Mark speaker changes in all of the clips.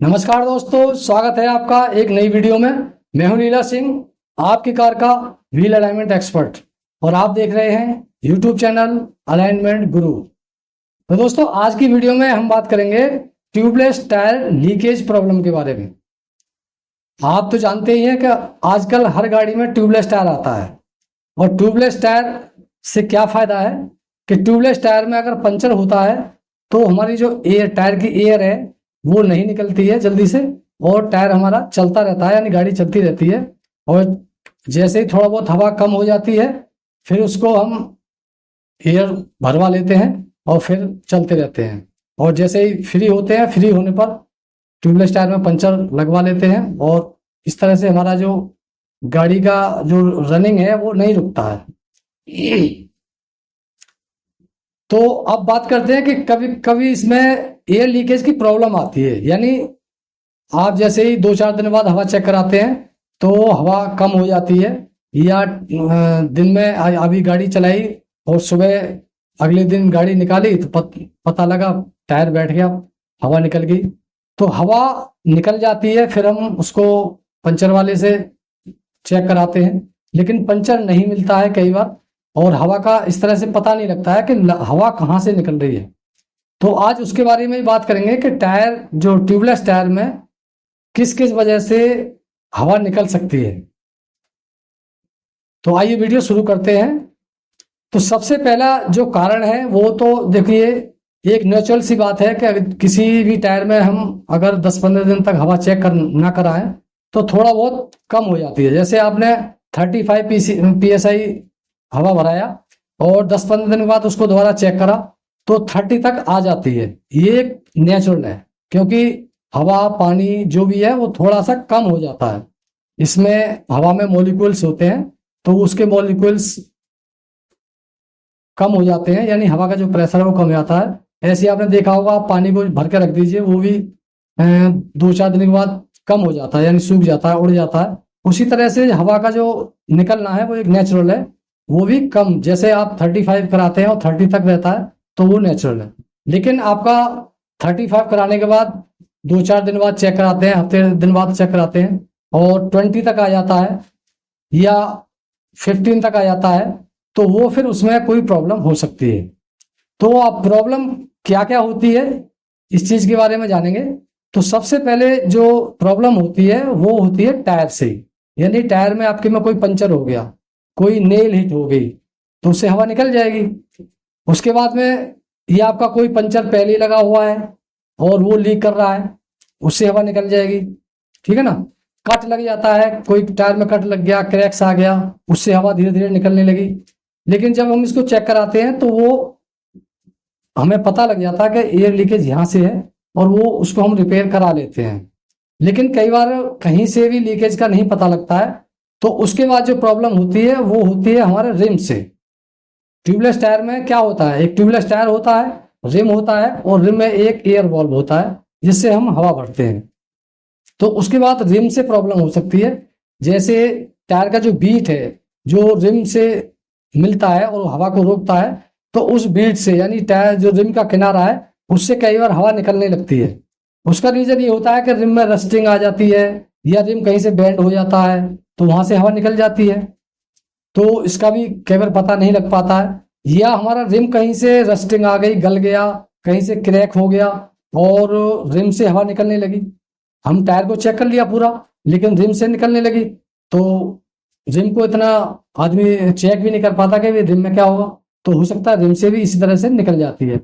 Speaker 1: नमस्कार दोस्तों, स्वागत है आपका एक नई वीडियो में। मैं हूं लीला सिंह, आपकी कार का व्हील अलाइनमेंट एक्सपर्ट, और आप देख रहे हैं यूट्यूब चैनल अलाइनमेंट गुरु। तो दोस्तों, आज की वीडियो में हम बात करेंगे ट्यूबलेस टायर लीकेज प्रॉब्लम के बारे में। आप तो जानते ही हैं कि आजकल हर गाड़ी में ट्यूबलेस टायर आता है, और ट्यूबलेस टायर से क्या फायदा है कि ट्यूबलेस टायर में अगर पंचर होता है तो हमारी जो एयर टायर की एयर है वो नहीं निकलती है जल्दी से, और टायर हमारा चलता रहता है, यानी गाड़ी चलती रहती है। और जैसे ही थोड़ा बहुत हवा कम हो जाती है, फिर उसको हम एयर भरवा लेते हैं और फिर चलते रहते हैं। और जैसे ही फ्री होते हैं, फ्री होने पर ट्यूबलेस टायर में पंचर लगवा लेते हैं, और इस तरह से हमारा जो गाड़ी का जो रनिंग है वो नहीं रुकता है। तो अब बात करते हैं कि कभी कभी इसमें एयर लीकेज की प्रॉब्लम आती है, यानी आप जैसे ही 2-4 दिन बाद हवा चेक कराते हैं तो हवा कम हो जाती है, या दिन में अभी गाड़ी चलाई और सुबह अगले दिन गाड़ी निकाली तो पता लगा टायर बैठ गया, हवा निकल गई। तो हवा निकल जाती है, फिर हम उसको पंचर वाले से चेक कराते हैं, लेकिन पंचर नहीं मिलता है कई बार, और हवा का इस तरह से पता नहीं लगता है कि हवा कहाँ से निकल रही है। तो आज उसके बारे में बात करेंगे कि टायर, जो ट्यूबलेस टायर में किस किस वजह से हवा निकल सकती है। तो आइए वीडियो शुरू करते हैं। तो सबसे पहला जो कारण है वो तो देखिए, एक नेचुरल सी बात है कि अगर किसी भी टायर में हम अगर 10-15 दिन तक हवा चेक ना कराएं तो थोड़ा बहुत कम हो जाती है। जैसे आपने 35 PSI हवा भराया और 10-15 दिन बाद उसको दोबारा चेक करा तो 30 तक आ जाती है। ये एक नेचुरल है, क्योंकि हवा पानी जो भी है वो थोड़ा सा कम हो जाता है। इसमें हवा में मॉलिक्यूल्स होते हैं, तो उसके मॉलिक्यूल्स कम हो जाते हैं, यानी हवा का जो प्रेशर है वो कम हो जाता है। ऐसे आपने देखा होगा, आप पानी को भर के रख दीजिए, वो भी 2-4 दिन के बाद कम हो जाता है, यानी सूख जाता है, उड़ जाता है। उसी तरह से हवा का जो निकलना है वो एक नेचुरल है, वो भी कम। जैसे आप 35 कराते हैं और 30 तक रहता है तो वो नेचुरल है। लेकिन आपका 35 कराने के बाद 2-4 दिन बाद चेक कराते हैं, हफ्ते दिन बाद चेक कराते हैं, और 20 तक आ जाता है या 15 तक आ जाता है, तो वो फिर उसमें कोई प्रॉब्लम हो सकती है। तो अब प्रॉब्लम क्या क्या होती है इस चीज के बारे में जानेंगे। तो सबसे पहले जो प्रॉब्लम होती है वो होती है टायर से, यानी टायर में आपके में कोई पंचर हो गया, कोई नेल हिट हो गई, तो उससे हवा निकल जाएगी। उसके बाद में ये आपका कोई पंचर पहले ही लगा हुआ है और वो लीक कर रहा है, उससे हवा निकल जाएगी, ठीक है ना। कट लग जाता है, कोई टायर में कट लग गया, क्रैक्स आ गया, उससे हवा धीरे धीरे निकलने लगी। लेकिन जब हम इसको चेक कराते हैं तो वो हमें पता लग जाता है कि एयर लीकेज यहाँ से है, और वो उसको हम रिपेयर करा लेते हैं। लेकिन कई बार कहीं से भी लीकेज का नहीं पता लगता है, तो उसके बाद जो प्रॉब्लम होती है वो होती है हमारे रिम से। ट्यूबलेस टायर में क्या होता है, एक ट्यूबलेस टायर होता है, रिम होता है, और रिम में एक एयर वॉल्व होता है जिससे हम हवा भरते हैं। तो उसके बाद रिम से प्रॉब्लम हो सकती है। जैसे टायर का जो बीट है जो रिम से मिलता है और हवा को रोकता है, तो उस बीट से, यानी टायर जो रिम का किनारा है उससे कई बार हवा निकलने लगती है। उसका रीजन ये होता है कि रिम में रस्टिंग आ जाती है, या रिम कहीं से बेंड हो जाता है तो वहां से हवा निकल जाती है। तो इसका भी कई बार पता नहीं लग पाता है, या हमारा रिम कहीं से रस्टिंग आ गई, गल गया, कहीं से क्रैक हो गया और रिम से हवा निकलने लगी। हम टायर को चेक कर लिया पूरा, लेकिन रिम से निकलने लगी, तो रिम को इतना आदमी चेक भी नहीं कर पाता कि रिम में क्या होगा, तो हो सकता है रिम से भी इसी तरह से निकल जाती है।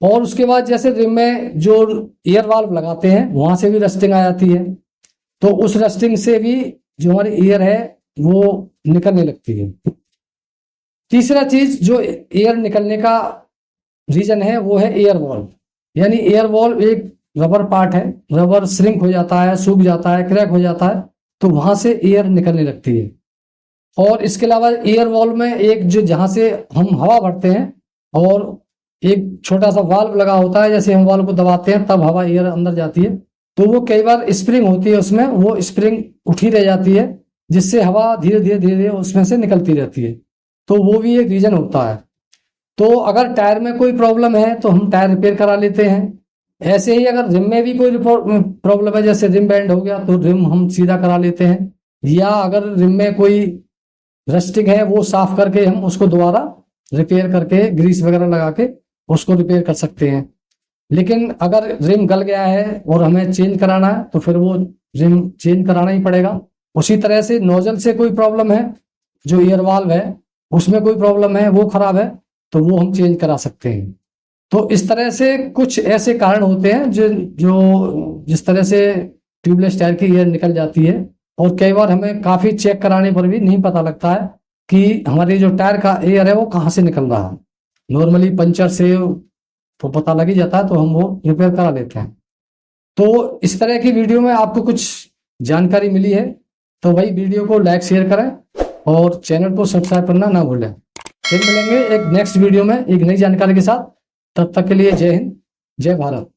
Speaker 1: और उसके बाद जैसे रिम में जो एयर वाल्व लगाते हैं वहां से भी रस्टिंग आ जाती है, तो उस रस्टिंग से भी जो हमारी एयर है वो निकलने लगती है। तीसरा चीज जो एयर निकलने का रीजन है वो है एयर वॉल्व, यानी एयर वॉल्व एक रबर पार्ट है, रबर श्रिंक हो जाता है, सूख जाता है, क्रैक हो जाता है, तो वहां से एयर निकलने लगती है। और इसके अलावा एयर वॉल्व में एक जो जहां से हम हवा भरते हैं, और एक छोटा सा वाल्व लगा होता है, जैसे हम वाल्व को दबाते हैं तब हवा एयर अंदर जाती है, तो वो कई बार स्प्रिंग होती है उसमें, वो स्प्रिंग उठी रह जाती है, जिससे हवा धीरे धीरे धीरे धीरे उसमें से निकलती रहती है। तो वो भी एक रीजन होता है। तो अगर टायर में कोई प्रॉब्लम है तो हम टायर रिपेयर करा लेते हैं, ऐसे ही अगर रिम में भी कोई प्रॉब्लम है, जैसे रिम बैंड हो गया तो रिम हम सीधा करा लेते हैं, या अगर रिम में कोई रस्टिंग है वो साफ करके हम उसको दोबारा रिपेयर करके ग्रीस वगैरह लगा के उसको रिपेयर कर सकते हैं। लेकिन अगर रिम गल गया है और हमें चेंज कराना है तो फिर वो रिम चेंज कराना ही पड़ेगा। उसी तरह से नोजल से कोई प्रॉब्लम है, जो ईयर वाल्व है उसमें कोई प्रॉब्लम है, वो खराब है, तो वो हम चेंज करा सकते हैं। तो इस तरह से कुछ ऐसे कारण होते हैं जो जो जिस तरह से ट्यूबलेस टायर की एयर निकल जाती है, और कई बार हमें काफी चेक कराने पर भी नहीं पता लगता है कि हमारी जो टायर का एयर है वो कहाँ से निकल रहा है। नॉर्मली पंचर से तो पता लग ही जाता है, तो हम वो रिपेयर करा लेते हैं। तो इस तरह की वीडियो में आपको कुछ जानकारी मिली है तो भाई वीडियो को लाइक शेयर करें और चैनल को सब्सक्राइब करना ना भूलें। फिर मिलेंगे एक नेक्स्ट वीडियो में एक नई जानकारी के साथ। तब तक के लिए जय हिंद, जय भारत।